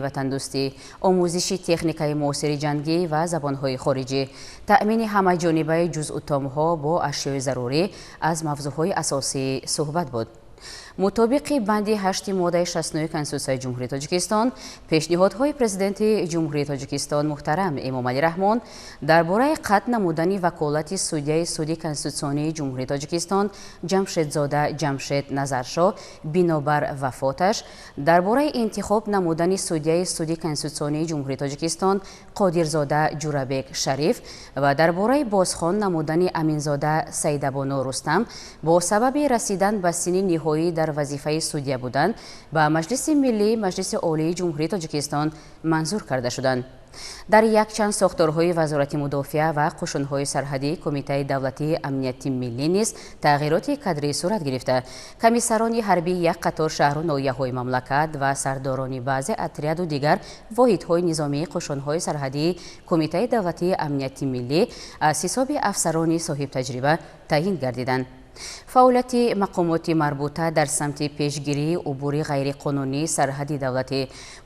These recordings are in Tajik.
ватандӯстӣ, омӯзиши техникаи муосири ҷангӣ ва забонҳои хориҷӣ, таъмини ҳамаҷонибаи ҷузъу-томҳо бо ашёи зарурӣ аз мавзӯъҳои асосии суҳбат буд. мутобиқи банди 8 моддаи 69 Конститутсияи Ҷумҳурии Тоҷикистон, пешниҳодҳои президенти Ҷумҳурии Тоҷикистон муҳтарам Эмомалӣ Раҳмон дар бораи қатъ намудани ваколати судяи суди Конститутсионии Ҷумҳурии Тоҷикистон Ҷамшедзода Ҷамшед Назаршоҳ бинобар вафоташ, дар бораи интихоб намудани судяи суди Конститутсионии Ҷумҳурии Тоҷикистон Қодирзода Ҷурабек Шариф ва дар бораи бозхон намудани Аминзода Саидабоно Рустам бо сабаби расидан ба синни ниҳоӣ дар вазифаи судя будан ба Маҷлиси Миллии Маҷлиси Олии Ҷумҳурии Тоҷикистон манзур карда шуданд. дар якчанд сохторҳои Вазорати Мудофиа ва қушунҳои сарҳадии Кумитаи давлатии амнияти миллӣ низ тағйироти кадрӣ сурат гирифта. Комиссарони ҳарбии як қатор шаҳру ноҳияҳои мамлакат ва сардорони баъзе отряду дигар воҳидҳои низомии қушунҳои сарҳадии Кумитаи давлатии амнияти миллӣ аз ҳисоби афсарони соҳибтаҷриба таъин гардиданд. фаъолияти мақомоти марбута дар самти пешгирии убури ғайриқонунии сарҳади давлатӣ,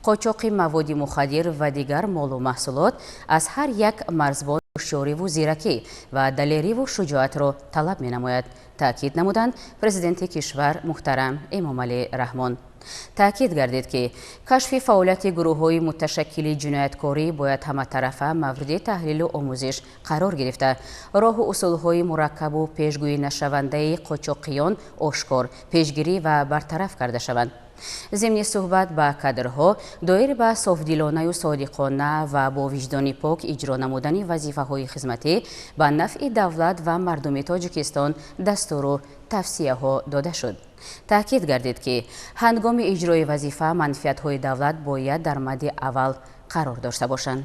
қочоқи маводи мухаддир ва дигар молу маҳсулот аз ҳар як марзбон ҳушёриву зиракӣ ва далериву шуҷоатро талаб менамояд, таъкид намуданд президенти кишвар муҳтарам Эмомалӣ Раҳмон. таъкид гардид ки кашфи фаъолияти гурӯҳҳои муташаккили ҷинояткорӣ бояд ҳаматарафа мавриди таҳлилу омӯзиш қарор гирифта, роҳу усулҳои мураккабу пешгӯинашавандаи қочоқиён ошкор, пешгирӣ ва бартараф карда шаванд. зимни суҳбат ба кадрҳо доир ба софдилонаю содиқона ва бо виҷдони пок иҷро намудани вазифаҳои хизматӣ ба нафъи давлат ва мардуми Тоҷикистон дастуру тавсияҳо дода шуд. таъкид гардид ки ҳангоми иҷрои вазифа манфиатҳои давлат бояд дар мадди аввал қарор дошта бошанд.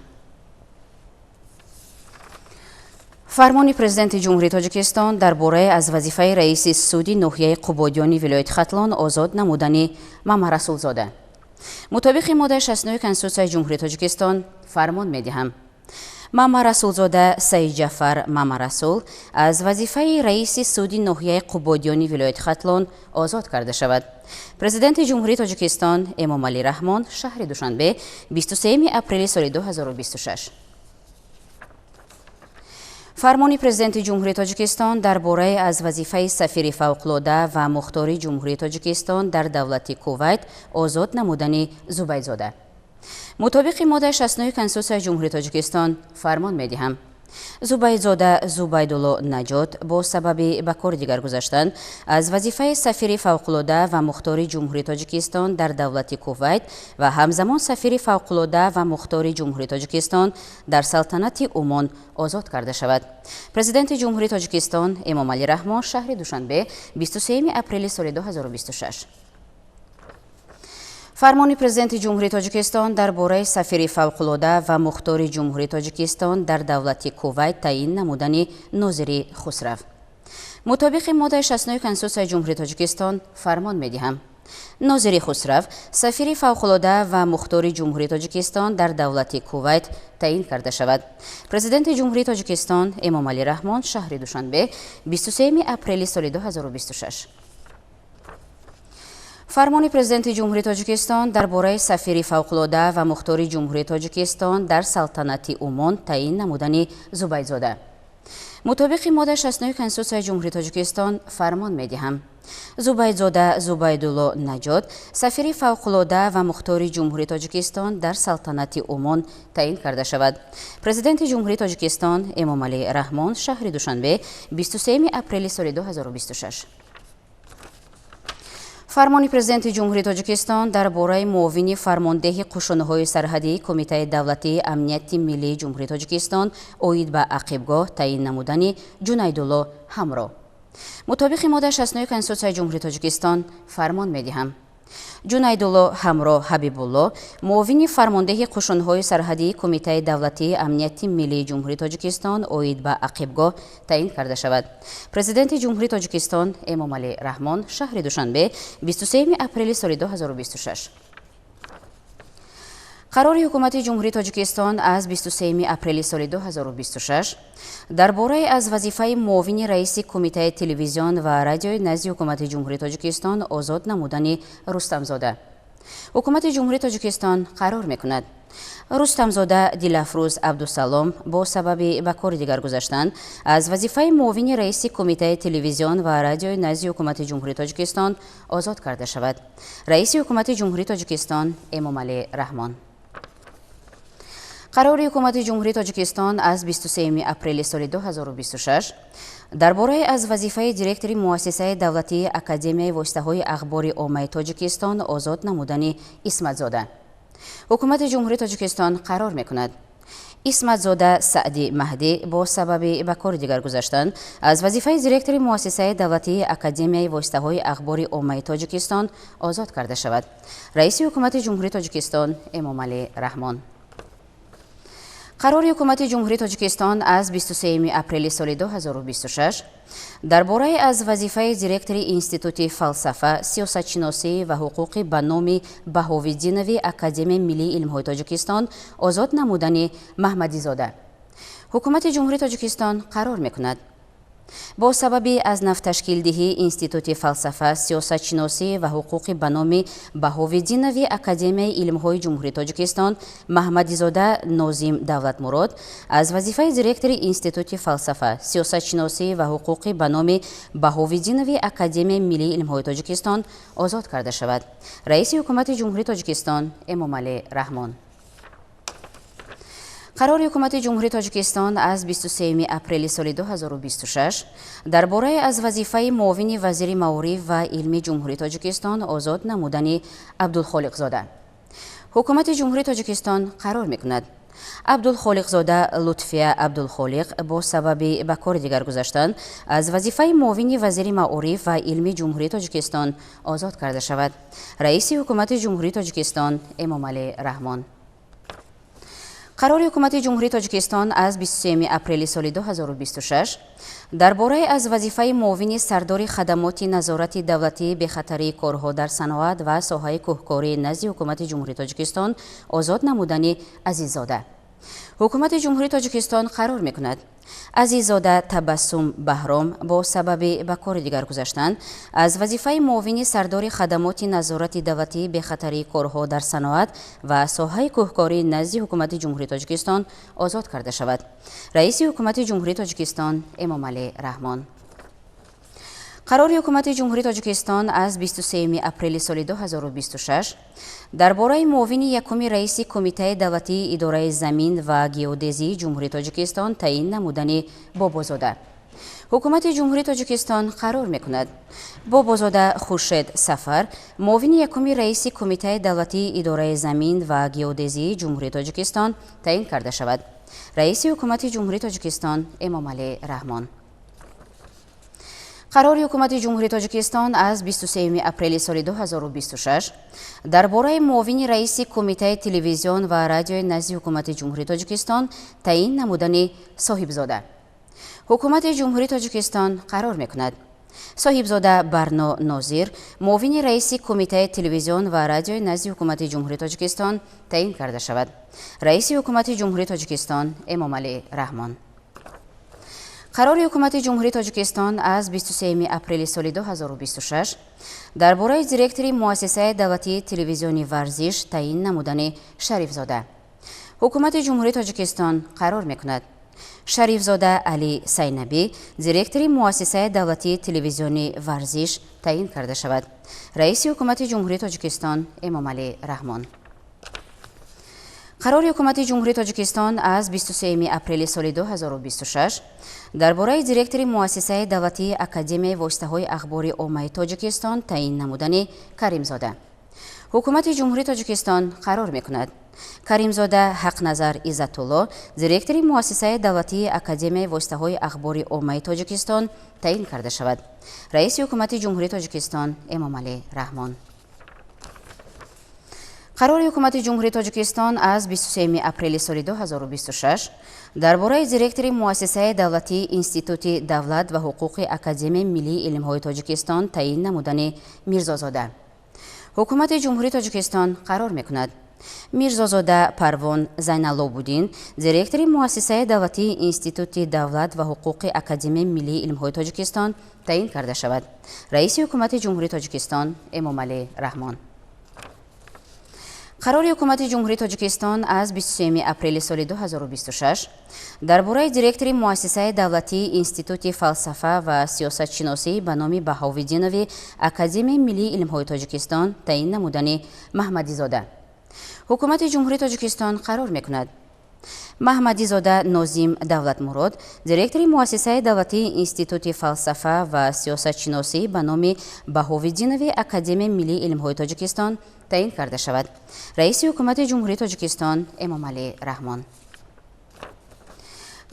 фармони президенти Ҷумҳурии Тоҷикистон дар бораи аз вазифаи раиси суди ноҳияи Қубодиёни вилояти Хатлон озод намудани Мамарасулзода. мутобиқи моддаи 69 Конститутсияи Ҷумҳурии Тоҷикистон фармон медиҳам. Мамарасулзода Саидҷафар Мамарасул аз вазифаи раиси суди ноҳияи Қубодиёни вилояти Хатлон озод карда шавад. Президенти Ҷумҳурии Тоҷикистон Эмомалӣ Раҳмон шаҳри Душанбе 23 апрели соли 2026. фармони президенти Ҷумҳурии Тоҷикистон дар бораи аз вазифаи сафири фавқулода ва мухтори Ҷумҳурии Тоҷикистон дар давлати Кувайт озод намудани Зубайдзода. мутобиқи моддаи 69 Конститутсияи Ҷумҳурии Тоҷикистон фармон медиҳам. Зубайдзода Зубайдулло Наҷот бо сабаби ба кори дигар гузаштан аз вазифаи сафири фавқулода ва мухтори Ҷумҳурии Тоҷикистон дар давлати Кувайт ва ҳамзамон сафири фавқулода ва мухтори Ҷумҳурии Тоҷикистон дар салтанати Умон озод карда шавад. президенти Ҷумҳурии Тоҷикистон Эмомалӣ Раҳмон шаҳри Душанбе 23 апрели соли 2026. фармони президенти Ҷумҳурии Тоҷикистон дар бораи сафири фавқулода ва мухтори Ҷумҳурии Тоҷикистон дар давлати Кувайт таъин намудани Нозири Хусрав. мутобиқи моддаи 69 Конститутсияи Ҷумҳурии Тоҷикистон фармон медиҳам. Нозири Хусрав сафири фавқулода ва мухтори Ҷумҳурии Тоҷикистон дар давлати Кувайт таъин карда шавад. президенти Ҷумҳурии Тоҷикистон Эмомалӣ Раҳмон шаҳри Душанбе 23 апрели соли 2026. фармони президенти Ҷумҳурии Тоҷикистон дар бораи сафири фавқулода ва мухтори Ҷумҳурии Тоҷикистон дар салтанати Умон таъин намудани Зубайдзода. мутобиқи моддаи 69 Конститутсияи Ҷумҳурии Тоҷикистон фармон медиҳам. Зубайдзода Зубайдулло Наҷот сафири фавқулода ва мухтори Ҷумҳурии Тоҷикистон дар салтанати Умон таъин карда шавад. президенти Ҷумҳурии Тоҷикистон Эмомалӣ Раҳмон шаҳри Душанбе 23 апрели соли 2026. фармони президенти Ҷумҳурии Тоҷикистон дар бораи муовини фармондеҳи қушунҳои сарҳадии Кумитаи давлатии амнияти миллии Ҷумҳурии Тоҷикистон оид ба ақибгоҳ таъин намудани Ҷунайдулло Ҳамро. мутобиқи моддаи 69 Конститутсияи Ҷумҳурии Тоҷикистон фармон медиҳам. Ҷунайдулло Ҳамро Ҳабибулло муовини фармондеҳи қушунҳои сарҳадии Кумитаи давлатии амнияти миллии Ҷумҳурии Тоҷикистон оид ба ақибгоҳ таъин карда шавад. президенти Ҷумҳурии Тоҷикистон Эмомалӣ Раҳмон шаҳри Душанбе 23 апрели соли 2026. қарори ҳукумати Ҷумҳурии Тоҷикистон аз 23 апрели соли 2026 дар бораи аз вазифаи муовини раиси Кумитаи телевизион ва радиои назди ҳукумати Ҷумҳурии Тоҷикистон озод намудани Рустамзода. حکومت جمهوری تاجیکستان قرار می‌کند رستمزاده دیلافروز عبدالسلام با سبب به کار دیگر گذاشتن از وظیفه معاون رئیس کمیته تلویزیون و رادیو نزد حکومت جمهوری تاجیکستان آزاد کرده شود. رئیس حکومت جمهوری تاجیکستان امامعلی رحمان. قرار حکومت جمهوری تاجیکستان از 23 اپریل سال 2026 درباره از وظیفه دیرکتور مؤسسه دولتی اکادمی واسطه‌های اخبار عامه تاجیکستان آزاد نمودن اسمت زاده. حکومت جمهوری تاجیکستان قرار می‌کند اسمت زاده سعدی مهدی با سبب به کار دیگر گذاشتن از وظیفه دیرکتور مؤسسه دولتی اکادمی واسطه‌های اخبار عامه تاجیکستان آزاد کرده شود. رئیس حکومت جمهوری تاجیکستان امامعلی رحمان. قرار حکومت جمهوری تاجیکستان از 23 اپریل سال 2026 درباره از وظیفه دیرکتور انستیتوت فلسفه، سیاستشناسی و حقوق به نام بهاوالدینوی اکادمی ملی علم‌های تاجیکستان آزاد نمودن محمدی زاده. حکومت جمهوری تاجیکستان قرار می‌کند با سبب از نو تشکیل دهی انستیتوت فلسفه، سیاستشناسی و حقوق به نام بهاوالدینوی اکادمی علم‌های جمهوری تاجیکستان محمدی زاده ناظم دولت مراد از وظیفه دیرکتور انستیتوت فلسفه، سیاستشناسی و حقوق به نام بهاوالدینوی اکادمی ملی علم‌های تاجیکستان آزاد کرده شود. رئیس حکومت جمهوری تاجیکستان امامعلی رحمان. قرار حکومت جمهوری تاجیکستان از 23 اپریل سال 2026 درباره از وظیفه معاون وزیر معارف و علم جمهوری تاجیکستان آزاد نمودن عبدالخالق زاده. حکومت جمهوری تاجیکستان قرار می‌کند عبدالخالق زاده لطفیه عبدالخالق با سبب به کار دیگر گذاشتن از وظیفه معاون وزیر معارف و علم جمهوری تاجیکستان آزاد کرده شود. رئیس حکومت جمهوری تاجیکستان امامعلی رحمان. قرار حکومت جمهوری تاجیکستان از 23 اپریل سال 2026 درباره از وظیفه معاون سردار خدمات نظارت دولتی به خطر کارها در صنعت و ساحه کوهکاری نزد حکومت جمهوری تاجیکستان آزاد نمودن عزیززاده. حکومت جمهوری تاجیکستان قرار می‌کند عزیززاده تبسم بهرام با سبب به کار دیگر گذاشتن از وظیفه معاون سردار خدمات نظارت دولتی به خطر کارها در صنعت و ساحه کوهکاری نزد حکومت جمهوری تاجیکستان آزاد کرده شود. رئیس حکومت جمهوری تاجیکستان امامعلی رحمان. قرار حکومت جمهوری تاجیکستان از 23 اپریل سال 2026 درباره معاون یکم رئیس کمیته دولتی اداره زمین و گئودزی جمهوری تاجیکستان تعیین نمودن بابازاده. حکومت جمهوری تاجیکستان قرار می‌کند بابازاده خورشید سفر معاون یکم رئیس کمیته دولتی اداره زمین و گئودزی جمهوری تاجیکستان تعیین کرده شود. رئیس حکومت جمهوری تاجیکستان امامعلی رحمان. قرار حکومت جمهوری تاجیکستان از 23 اپریل سال 2026 درباره معاون رئیس کمیته تلویزیون و رادیو نزد حکومت جمهوری تاجیکستان تعیین نمودن صاحبزاده. حکومت جمهوری تاجیکستان قرار می‌کند صاحبزاده برنا ناظر معاون رئیس کمیته تلویزیون و رادیو نزد حکومت جمهوری تاجیکستان تعیین کرده شود. رئیس حکومت جمهوری تاجیکستان امامعلی رحمان. قرار حکومت جمهوری تاجیکستان از 23 اپریل سال 2026 درباره دیرکتور مؤسسه دولتی تلویزیونی ورزش تعیین نمودن شریفزاده. حکومت جمهوری تاجیکستان قرار می‌کند شریفزاده علی سینبی دیرکتور مؤسسه دولتی تلویزیونی ورزش تعیین کرده شود. رئیس حکومت جمهوری تاجیکستان امامعلی رحمان. قرار حکومت جمهوری تاجیکستان از 23 اپریل سال 2026 درباره دیرکتور مؤسسه دولتی اکادمی واسطه‌های اخبار عامه تاجیکستان تعیین نمودن کریمزاده. حکومت جمهوری تاجیکستان قرار می‌کند کریمزاده حقنظر عزت‌الله دیرکتور مؤسسه دولتی اکادمی واسطه‌های اخبار عامه تاجیکستان تعیین کرده شود. رئیس حکومت جمهوری تاجیکستان امامعلی رحمان. قرار حکومت جمهوری تاجیکستان از 23 اپریل سال 2026 درباره دیرکتور مؤسسه دولتی انستیتوت دولت و حقوق اکادمی ملی علم‌های تاجیکستان تعیین نمودن میرزازاده. حکومت جمهوری تاجیکستان قرار می‌کند میرزازاده پروان زینالابودین دیرکتور مؤسسه دولتی انستیتوت دولت و حقوق اکادمی ملی علم‌های تاجیکستان تعیین کرده شود. رئیس حکومت جمهوری تاجیکستان امامعلی رحمان. қарори ҳукумати ҷумҳурии тоҷикистон аз 23 апрели соли 2026 дар бораи директори муассисаи давлатии институти фалсафа ва сиёсатшиносӣ ба номи Баҳовиддинови Академияи миллии илмҳои Тоҷикистон таъин намудани Маҳмадизода. ҳукумати ҷумҳурии тоҷикистон қарор мекунад Маҳмадизода Нозим Давлатмурод, директори муассисаи давлатии институти фалсафа ва сиёсатшиносӣ ба номи Баҳовиддинови Академияи миллии илмҳои Тоҷикистон таъин карда шавад. раиси ҳукумати ҷумҳурии тоҷикистон Эмомалӣ Раҳмон.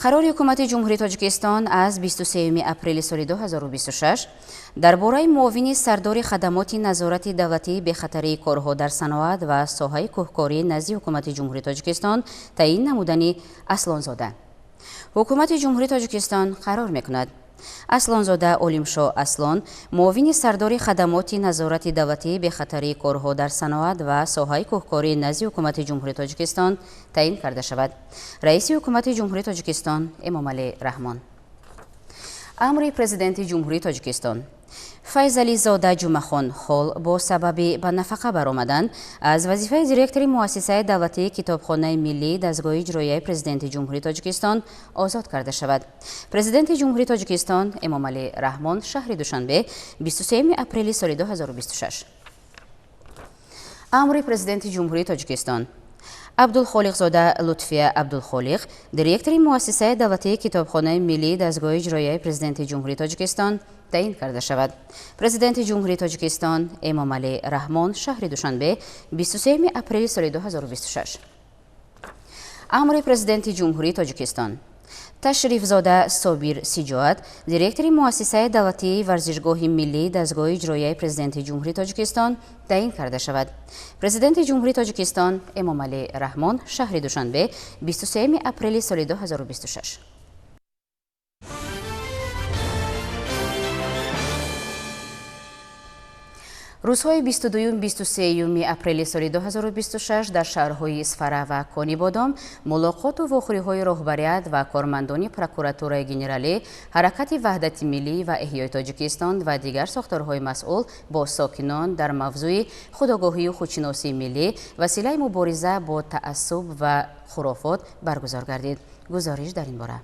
қарори ҳукумати ҷумҳурии тоҷикистон аз 23 апрели соли 2026 дар бораи муовини сардори хадамоти назорати давлатии бехатарии корҳо дар саноат ва соҳаи кӯҳкорӣ назди ҳукумати ҷумҳурии тоҷикистон таъин намудани Аслонзода. ҳукумати ҷумҳурии тоҷикистон қарор мекунад Аслонзода Олимшо Аслон, муовини сардори хадамоти назорати давлатии бехатарии корҳо дар саноат ва соҳаи кӯҳкорӣ назди ҳукумати ҷумҳурии тоҷикистон таъин карда шавад. раиси ҳукумати ҷумҳурии тоҷикистон Эмомалӣ Раҳмон. амри президенти ҷумҳурии тоҷикистон Файзализода Ҷумахон хол бо сабаби ба нафақа баромадан аз вазифаи директори муассисаи давлатии китобхонаи миллии дастгоҳи иҷроияи президенти ҷумҳурии тоҷикистон озод карда шавад. президенти ҷумҳурии тоҷикистон Эмомалӣ Раҳмон шаҳри Душанбе 23 апрели соли 2026. амри президенти ҷумҳурии тоҷикистон Абдулхолиқзода Лутфия Абдулхолиқ, директори муассисаи давлатии китобхонаи миллии дастгоҳи иҷроияи президенти ҷумҳурии тоҷикистон таъин карда шавад. президенти ҷумҳурии тоҷикистон Эмомалӣ Раҳмон шаҳри Душанбе 23 апрели соли 2026. амри президенти ҷумҳурии тоҷикистон Ташрифзода Собир Сиҷоат, директори муассисаи давлатии варзишгоҳи миллии дастгоҳи иҷроияи президенти ҷумҳурии тоҷикистон таъин карда шавад. президенти ҷумҳурии тоҷикистон Эмомалӣ Раҳмон шаҳри Душанбе 23 апрели соли 2026. рӯзҳои 22-23 апрели соли 2026 дар шаҳрҳои Исфара ва Конибодом мулоқоту вохӯриҳои роҳбарият ва кормандони прокуратураи генералӣ, ҳаракати ваҳдати миллӣ ва эҳёи Тоҷикистон ва дигар сохторҳои масъул бо сокинон дар мавзӯи худогоҳию худшиносии миллӣ василаи мубориза бо таассуб ва хурофот баргузор гардид. гузориш дар ин бора.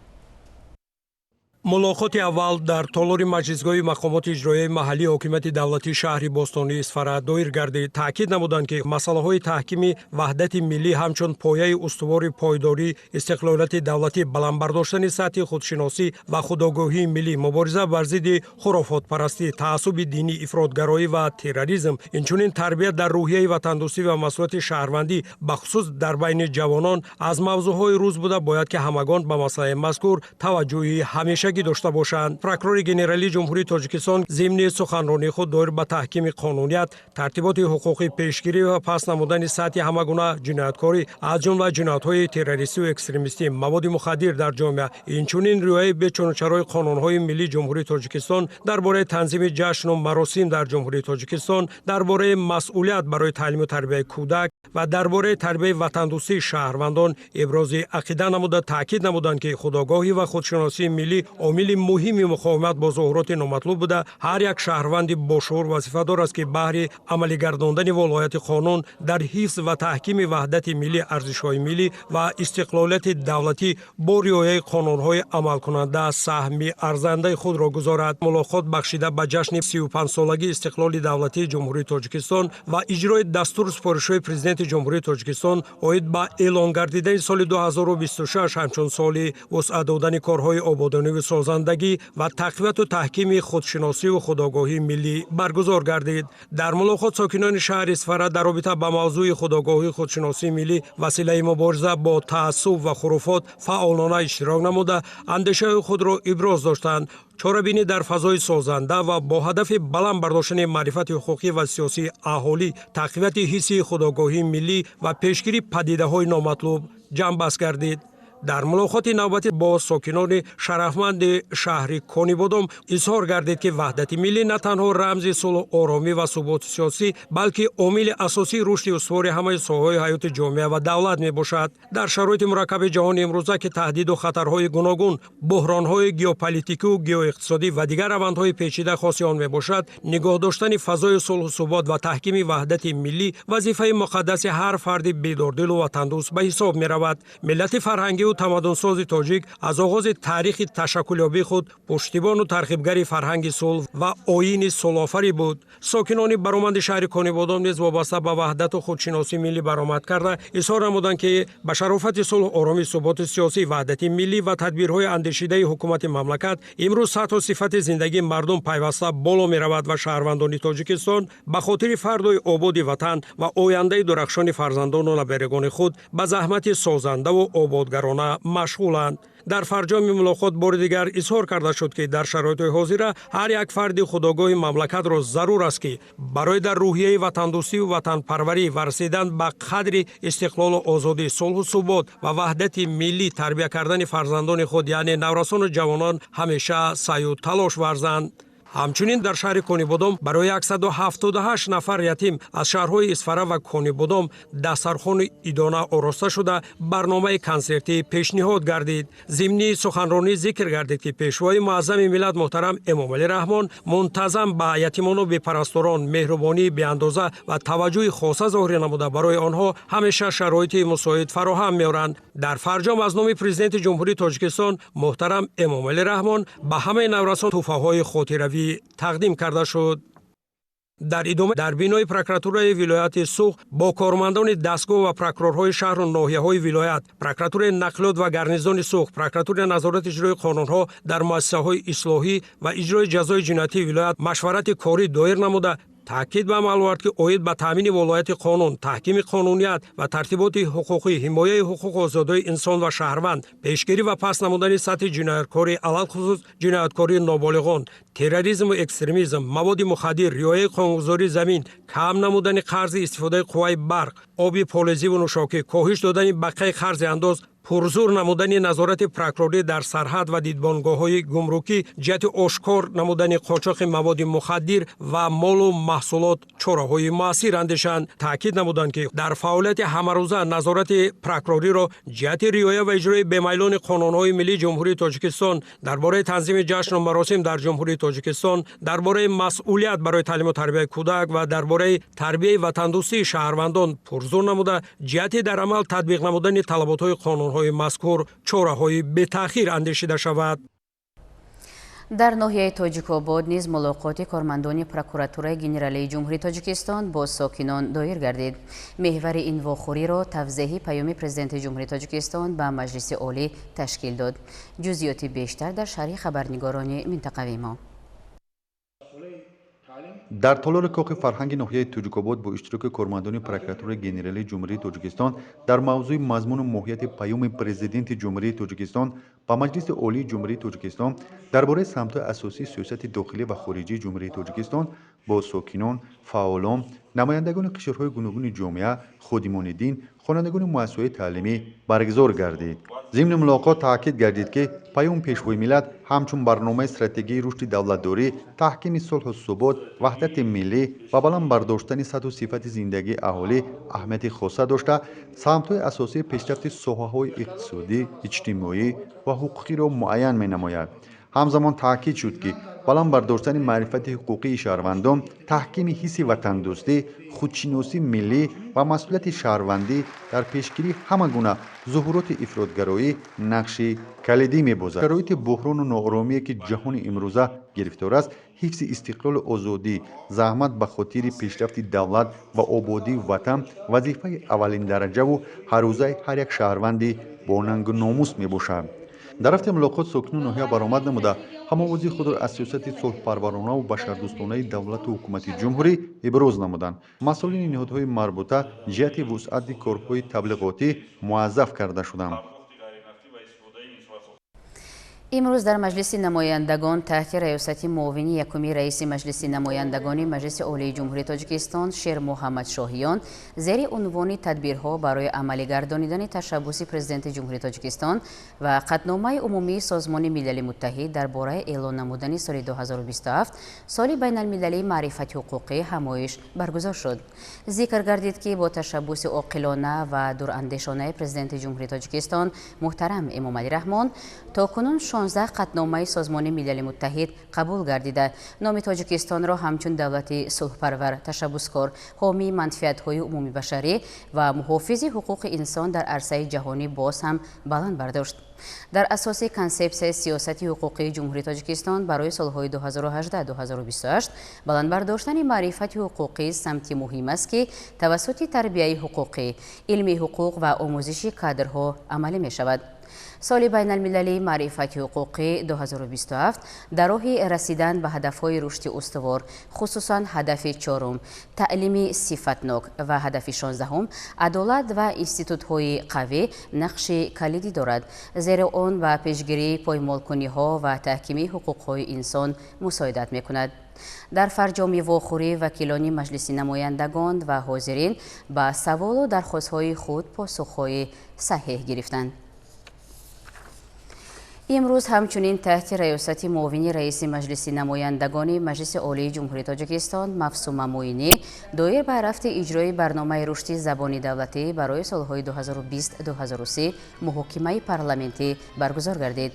мулоқоти аввал дар толори маҷлисгоҳи мақомоти иҷроияи маҳаллии ҳокимияти давлати шаҳри бостонии Исфара доир гардид. таъкид намуданд, ки масъалаҳои таҳкими ваҳдати миллӣ ҳамчун пояи устувори пойдорӣ, истиқлолияти давлатӣ, баландбардоштани сатҳи худшиносӣ ва худогоҳии миллӣ, мубориза бар зидди хурофотпарастӣ, таассуби динӣ, ифротгароӣ ва терроризм, инчунин тарбият дар рӯҳияи ватандӯстӣ ва масъулияти шаҳрвандӣ бахусус дар байни ҷавонон аз мавзӯъҳои рӯз буда бояд, ки ҳамагон ба масъалаи мазкур таваҷҷӯҳи ҳамешагӣ дошта бошанд. прокурори генералии ҷумҳурии тоҷикистон зимни суханронии худ доир ба таҳкими қонуният, тартиботи ҳуқуқӣ, пешгирӣ ва паст намудани сатҳи ҳамагуна ҷинояткорӣ, аз ҷумла ҷиноятҳои террористӣ ва экстремистӣ, маводи мухаддир дар ҷомеа, инчунин риояи бечунучарои қонунҳои миллии ҷумҳурии тоҷикистон дар бораи танзими ҷашну маросим дар ҷумҳурии тоҷикистон, дар бораи масъулият барои таълиму тарбияи кӯдак ва дар бораи тарбияи ватандӯстии шаҳрвандон ибрози ақида намуда таъкид намуданд, ки худогоҳӣ ва худшиносии миллӣ омили муҳими муқовимат бо зуҳуроти номатлуб буда, ҳар як шаҳрванди бошур вазифадор аст, ки баҳри амалӣ гардондани волояти қонун дар ҳифз ва таҳкими ваҳдати миллӣ, арзишҳои миллӣ ва истиқлолияти давлатӣ бо риояи қонунҳои амалкунанда саҳми арзандаи худро гузорад. мулоқот бахшида ба ҷашни 35-солагии истиқлоли давлатии ҷумҳурии тоҷикистон ва иҷрои дастури супоришҳои президенти ҷумҳурии тоҷикистон оид ба эълон гардидани соли 2026 ҳамчун соли вусъат додани корҳои ободониву созандагӣ ва тақвияту таҳкими худшиносиву худогоҳии миллӣ баргузор гардид. дар мулоқот сокинони шаҳри Исфара дар робита ба мавзӯи худогоҳии худшиносии миллӣ василаи мубориза бо таассуб ва хурофот фаъолона иштирок намуда, андешаҳои худро иброз доштанд. чорабинӣ дар фазои созанда ва бо ҳадафи баланд бардоштани маърифати ҳуқуқӣ ва сиёсии аҳолӣ, тақвияти ҳисси худогоҳии миллӣ ва пешгирии падидаҳои номатлуб ҷамъбаст гардид. дар мулоқоти навбатӣ бо сокинони шарафманди шаҳри Конибодом изҳор гардид ки ваҳдати миллӣ на танҳо рамзи сулҳу оромӣ ва суботи сиёсӣ, балки омили асосии рушди устувори ҳамаи соҳаҳои ҳаёти ҷомеа ва давлат мебошад. Дар шароити мураккаби ҷаҳони имрӯза ки таҳдиду хатарҳои гуногун, буҳронҳои геополитикиву геоиқтисодӣ ва дигар равандҳои печида хоси он мебошад, нигоҳ доштани фазои сулҳу субот ва таҳкими ваҳдати миллӣ вазифаи муқаддаси ҳар фарди бедордилу ватандӯст ба ҳисоб меравад. Миллати фарҳангиву тамаддунсози тоҷик аз оғози таърихи ташаккулёбии худ пуштибону тарғибгари фарҳанги сулҳ ва оини сулҳофарӣ буд. Сокинони бароманди шаҳри Конибодом низ вобаста ба ваҳдату худшиносии миллӣ баромад карда изҳор намуданд ки ба шарофати сулҳу оромӣ, суботи сиёсӣ, ваҳдати миллӣ ва тадбирҳои андешидаи ҳукумати мамлакат имрӯз сатҳу сифати зиндагии мардум пайваста боло меравад ва шаҳрвандони Тоҷикистон ба хотири фардои ободи ватан ва ояндаи дурахшони фарзандону наберагони худ ба заҳмати созандаву ободгарона машғуланд. дар фарҷоми мулоқот бори дигар изҳор карда шуд ки дар шароитҳои ҳозира ҳар як фарди худогоҳи мамлакатро зарур аст ки барои дар рӯҳияи ватандӯстиву ватанпарварӣ ва расидан ба қадри истиқлолу озодӣ, сулҳу субот ва ваҳдати миллӣ тарбия кардани фарзандони худ, яъне наврасону ҷавонон ҳамеша саъю талош варзанд. ҳамчунин дар шаҳри Конибодом барои 178 нафар ятим аз шаҳрҳои Исфара ва Конибодом дастархони идона ороста шуда барномаи консертӣ пешниҳод гардид. зимни суханронӣ зикр гардид ки пешвои муаззами миллат муҳтарам Эмомалӣ Раҳмон мунтазам ба ятимону бепарасторон меҳрубонии беандоза ва таваҷҷӯҳи хоса зоҳир намуда барои онҳо ҳамеша шароити мусоид фароҳам меоранд. дар фарҷом аз номи президенти ҷумҳурии Тоҷикистон муҳтарам Эмомалӣ Раҳмон ба ҳамаи наврасон тӯҳфаҳои хотиравӣ тақдим карда шуд. дар идома дар бинои прокуратураи вилояти Суғ бо кормандони дастгоҳ ва прокурорҳои шаҳру ноҳияҳои вилоят, прокуратураи нақлиёт ва гарнизони Суғ, прокуратураи назорати иҷрои қонунҳо дар муассисаҳои ислоҳӣ ва иҷрои ҷазои ҷиноятии вилоят машварати корӣ доир намуда таъкид ба амал овард ки оид ба таъмини волояти қонун, таҳкими қонуният ва тартиботи ҳуқуқӣ, ҳимояи ҳуқуқу озодии инсон ва шаҳрванд, пешгирӣ ва паст намудани сатҳи ҷинояткорӣ, алалхусус ҷинояткории ноболиғон, терроризму экстремизм, маводи мухаддир, риояи қонунгузории замин, кам намудани қарзи истифодаи қувваи барқ, оби полезиву нӯшокӣ, коҳиш додани бақияи қарзи андоз, пурзур намудани назорати прокурорӣ дар сарҳад ва дидбонгоҳҳои гумрукӣ, ҷиҳати ошкор намудани қочоқи маводи мухаддир ва молу маҳсулот чораҳои муассир андешанд. таъкид намуданд ки дар фаъолияти ҳамарӯза назорати прокурориро ҷиҳати риоя ва иҷрои бемайлони қонунҳои миллии ҷумҳурии Тоҷикистон, дар бораи танзими ҷашну маросим дар ҷумҳурии Тоҷикистон, дар бораи масъулият барои таълиму тарбияи кӯдак ва дар бораи тарбияи ватандӯстии шаҳрвандон пурзур намуда ҷиҳати дар амал татбиқ намудани талаботҳои қонунҳои мазкур чораҳои бетаъхир андешида шавад. дар ноҳияи Тоҷикобод низ мулоқоти кормандони прокуратураи генералии ҷумҳурии Тоҷикистон бо сокинон доир гардид. меҳвари ин вохӯриро тавзеҳи паёми президенти ҷумҳурии Тоҷикистон ба Маҷлиси олӣ ташкил дод. ҷузъиёти бештар дар шарҳи хабарнигорони минтақавии мо. дар толори коқи фарҳанги ноҳияи Тоҷикобод бо иштироки кормандони прокуратураи генералии ҷумҳурии Тоҷикистон дар мавзӯи мазмуну моҳияти паёми президенти ҷумҳурии Тоҷикистон ба Маҷлиси олии ҷумҳурии Тоҷикистон дар бораи самтҳои асосии сиёсати дохилӣ ва хориҷии ҷумҳурии Тоҷикистон бо сокинон, фаъолон, намояндагони қишрҳои гуногуни ҷомеа, ходимони дин, хонандагони муассисаҳои таълимӣ баргузор гардид. зимни мулоқот таъкид гардид ки паёми пешвои миллат ҳамчун барномаи стратегияи рушди давлатдорӣ, таҳкими сулҳу субот, ваҳдати миллӣ ва баланд бардоштани сатҳу сифати зиндагии аҳолӣ аҳамияти хоса дошта, самтҳои асосии пешрафти соҳаҳои иқтисодӣ, иҷтимоӣ ва ҳуқуқиро муайян менамояд. ҳамзамон таъкид шуд ки баланд бардоштани маърифати ҳуқуқии шаҳрвандон, таҳкими ҳисси ватандӯстӣ, худшиносии миллӣ ва масъулияти шаҳрвандӣ дар пешгирии ҳама гуна зуҳуроти ифротгароӣ нақши калидӣ мебозад. шароити буҳрону нооромие ки ҷаҳони имрӯза гирифтор аст, ҳифзи истиқлолу озодӣ, заҳмат ба хотири пешрафти давлат ва ободии ватан вазифаи аввалиндараҷаву ҳаррӯзаи ҳар як шаҳрванди бо нангу номус мебошад. дар рафти мулоқот сокини ноҳия баромад намуда ҳамовозии худро аз сиёсати сулҳпарваронаву башардӯстонаи давлату ҳукумати ҷумҳурӣ иброз намуданд. масъулини ниҳодҳои марбута ҷиҳати вусъати корҳои таблиғотӣ муаззаф карда шуданд. имрӯз дар маҷлиси намояндагон таҳти раёсати муовини якуми раиси маҷлиси намояндагони маҷлиси олии ҷумҳурии тоҷикистон Шер Муҳаммад Шоҳиён зери унвони тадбирҳо барои амалӣ гардонидани ташаббуси президенти ҷумҳурии тоҷикистон ва қатномаи умумии Созмони Милали Муттаҳид дар бораи эълон намудани соли 2027 соли байналмилалии маърифати ҳуқуқӣ ҳамоиш баргузор шуд. Зикр гардид ки бо ташаббуси оқилона ва дурандешонаи президенти ҷумҳурии тоҷикистон муҳтарам Эмомалӣ Раҳмон токунун 16 қатномаи Созмони Милали Муттаҳид қабул гардида номи Тоҷикистонро ҳамчун давлати сулҳпарвар, ташаббускор, ҳомии манфиатҳои умумии башарӣ ва муҳофизи ҳуқуқи инсон дар арсаи ҷаҳонӣ боз ҳам баланд бардошт. дар асоси консепсияи сиёсати ҳуқуқии ҷумҳурии Тоҷикистон барои солҳои 2018-2028 баландбардоштани маърифати ҳуқуқӣ самти муҳим аст ки тавассути тарбияи ҳуқуқӣ, илми ҳуқуқ ва омӯзиши кадрҳо амалӣ мешавад. соли байналмилалии маърифати ҳуқуқӣ 2027 дар роҳи расидан ба ҳадафҳои рушди устувор, хусусан ҳадафи чорум, таълими сифатнок ва ҳадафи 16 адолат ва институтҳои қавӣ нақши калидӣ дорад, зеро он ба пешгирии поймолкуниҳо ва таҳкими ҳуқуқҳои инсон мусоидат мекунад. дар фарҷоми вохӯрӣ вакилони маҷлиси намояндагон ва ҳозирин ба саволу дархостҳои худ посухҳои саҳеҳ гирифтанд. имрӯз ҳамчунин таҳти раёсати муовини раиси маҷлиси намояндагони маҷлиси олии ҷумҳурии тоҷикистон Мавсума Муинӣ доир ба рафти иҷрои барномаи рушди забони давлатӣ барои солҳои 2020-2030 муҳокимаи парламентӣ баргузор гардид.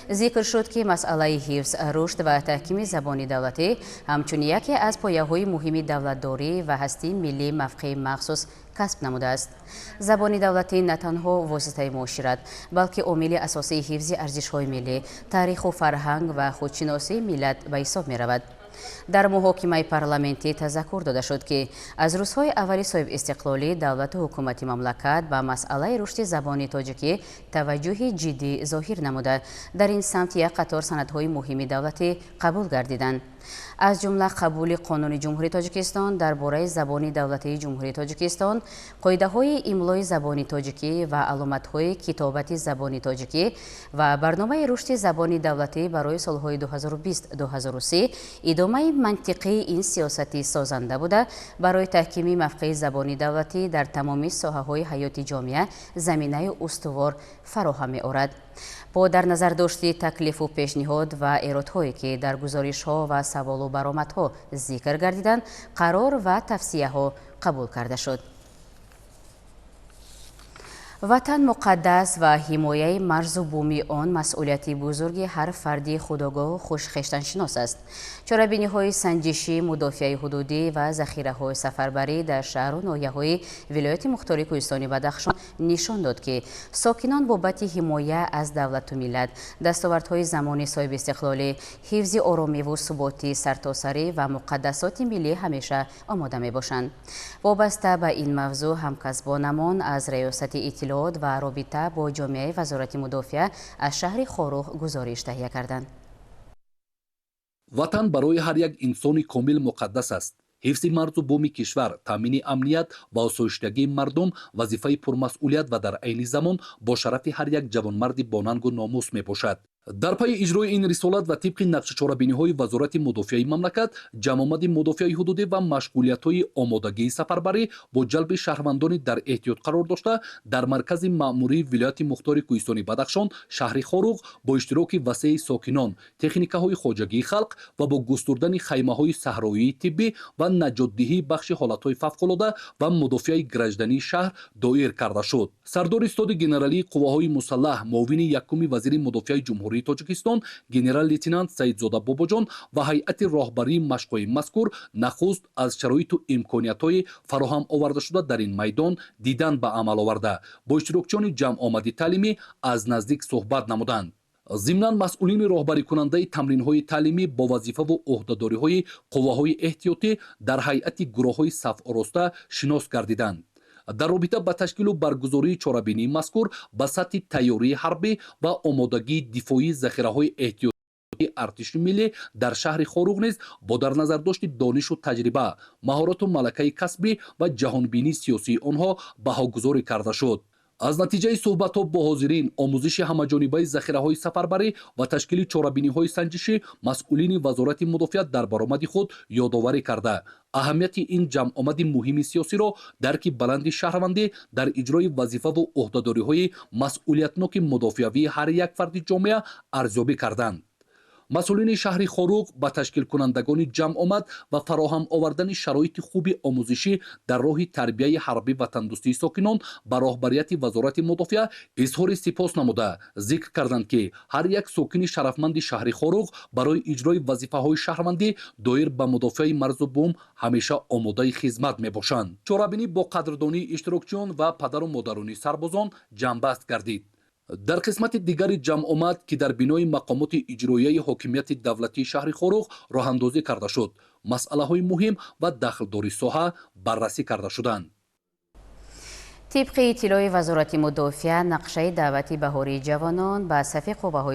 зикр шуд ки масъалаи ҳифз, рушд ва таҳкими забони давлатӣ ҳамчун яке аз пояҳои муҳими давлатдорӣ ва ҳастии миллии мавқеи махсус касб намудааст. забони давлатӣ на танҳо воситаи муошират, балки омили асосии ҳифзи арзишҳои миллӣ, таъриху фарҳанг ва худшиносии миллат ба ҳисоб меравад. дар муҳокимаи парламентӣ тазаккур дода шуд ки аз рӯзҳои аввали соҳибистиқлолӣ давлату ҳукумати мамлакат ба масъалаи рушди забони тоҷикӣ таваҷҷӯҳи ҷиддӣ зоҳир намуда дар ин самт як қатор санадҳои муҳими давлатӣ қабул гардиданд. аз ҷумла қабули қонуни ҷумҳурии тоҷикистон дар бораи забони давлатии ҷумҳурии тоҷикистон, қоидаҳои имлои забони тоҷикӣ ва аломатҳои китобати забони тоҷикӣ ва барномаи рушди забони давлатӣ барои солҳои 2020-2030 идомаи мантиқии ин сиёсати созанда буда барои таҳкими мавқеи забони давлатӣ дар тамоми соҳаҳои ҳаёти ҷомеа заминаи устувор фароҳам меорад. бо дар назар дошти таклифу пешниҳод ва эродҳое ки дар гузоришҳо ва саволу баромадҳо зикр гардиданд, қарор ва тавсияҳо қабул карда шуд. ватан муқаддас ва ҳимояи марзу буми он масъулияти бузурги ҳар фарди худогоҳу хушхештаншинос аст. чорабиниҳои санҷишӣ, мудофиаи ҳудудӣ ва захираҳои сафарбарӣ дар шаҳру ноҳияҳои вилояти мухтори Кӯҳистони Бадахшон нишон дод ки сокинон бобати ҳимоя аз давлату миллат, дастовардҳои замони соҳибистиқлолӣ, ҳифзи оромиву суботи сартосарӣ ва муқаддасоти миллӣ ҳамеша омода мебошанд. вобаста ба ин мавзӯъ ҳамкасбонамон аз раёсати иттилоот ва робита бо ҷомеаи вазорати мудофиа аз шаҳри Хорух гузориш таҳия карданд. ватан барои ҳар як инсони комил муқаддас аст. ҳифзи марзу буми кишвар, таъмини амният ва осоиштагии мардум вазифаи пурмасъулият ва дар айни замон бо шарафи ҳар як ҷавонмарди бонангу номус мебошад. дар пайи иҷрои ин рисолат ва тибқи нақшичорабиниҳои вазорати мудофиаи мамлакат, ҷамъомади мудофиаи ҳудудӣ ва машғулиятҳои омодагии сафарбарӣ бо ҷалби шаҳрвандони дар эҳтиёт қарор дошта дар маркази маъмурии вилояти мухтори Кӯҳистони Бадахшон, шаҳри Хорух бо иштироки васеи сокинон, техникаҳои хоҷагии халқ ва бо густурдани хаймаҳои саҳроии тиббӣ ва наҷотдиҳии бахши ҳолатҳои фавқулода ва мудофиаи граждании шаҳр доир карда шуд. сардори истоди генералии қувваҳои мусаллаҳ, муовини якуми вазири мудофиаи ҷумҳурии Тоҷикистон генерал-лейтенант Саидзода Бобоҷон ва ҳайати роҳбарии машқҳои мазкур нахуст аз шароиту имкониятҳои фароҳам овардашуда дар ин майдон дидан ба амал оварда бо иштирокчиёни ҷамъомади таълимӣ аз наздик суҳбат намуданд. зимнан масъулини роҳбарикунандаи тамринҳои таълимӣ бо вазифаву ӯҳдадориҳои қувваҳои эҳтиётӣ дар ҳайати гурӯҳҳои сафороста шинос гардиданд. дар робита ба ташкилу баргузории чорабинии мазкур ба сатҳи тайёрии ҳарбӣ ва омодагии дифоии захираҳои эҳтиётии артиши миллӣ дар шаҳри Хорух низ бо дар назардошти донишу таҷриба, маҳорату малакаи касбӣ ва ҷаҳонбинии сиёсии онҳо баҳогузорӣ карда шуд. аз натиҷаи суҳбатҳо бо ҳозирин омӯзиши ҳамаҷонибаи захираҳои сафарбарӣ ва ташкили чорабиниҳои санҷишӣ масъулини вазорати мудофиат дар баромади худ ёдоварӣ карда аҳамияти ин ҷамъомади муҳими сиёсиро дарки баланди шаҳрвандӣ дар иҷрои вазифаву ӯҳдадориҳои масъулиятноки мудофиавии ҳар як фарди ҷомеа арзёбӣ карданд. масъулини шаҳри хоруғ ба ташкилкунандагони ҷамъомад ва фароҳам овардани шароити хуби омӯзишӣ дар роҳи тарбияи ҳарбӣ ватандӯстии сокинон ба роҳбарияти вазорати мудофиа изҳори сипос намуда зикр карданд ки ҳар як сокини шарафманди шаҳри хоруғ барои иҷрои вазифаҳои шаҳрвандӣ доир ба мудофиаи марзу бум ҳамеша омодаи хизмат мебошанд. чорабинӣ бо қадрдонии иштирокчиён ва падару модарони сарбозон ҷамъбаст гардид. дар қисмати дигари ҷамъомад ки дар бинои мақомоти иҷроияи ҳокимияти давлатии шаҳри хоруғ роҳандозӣ карда шуд масъалаҳои муҳим ва дахлдори соҳа баррасӣ карда шуданд. طبق اطلاع وزارت مدافعه نقشه دعوت بهاری جوانان به صف قوه‌های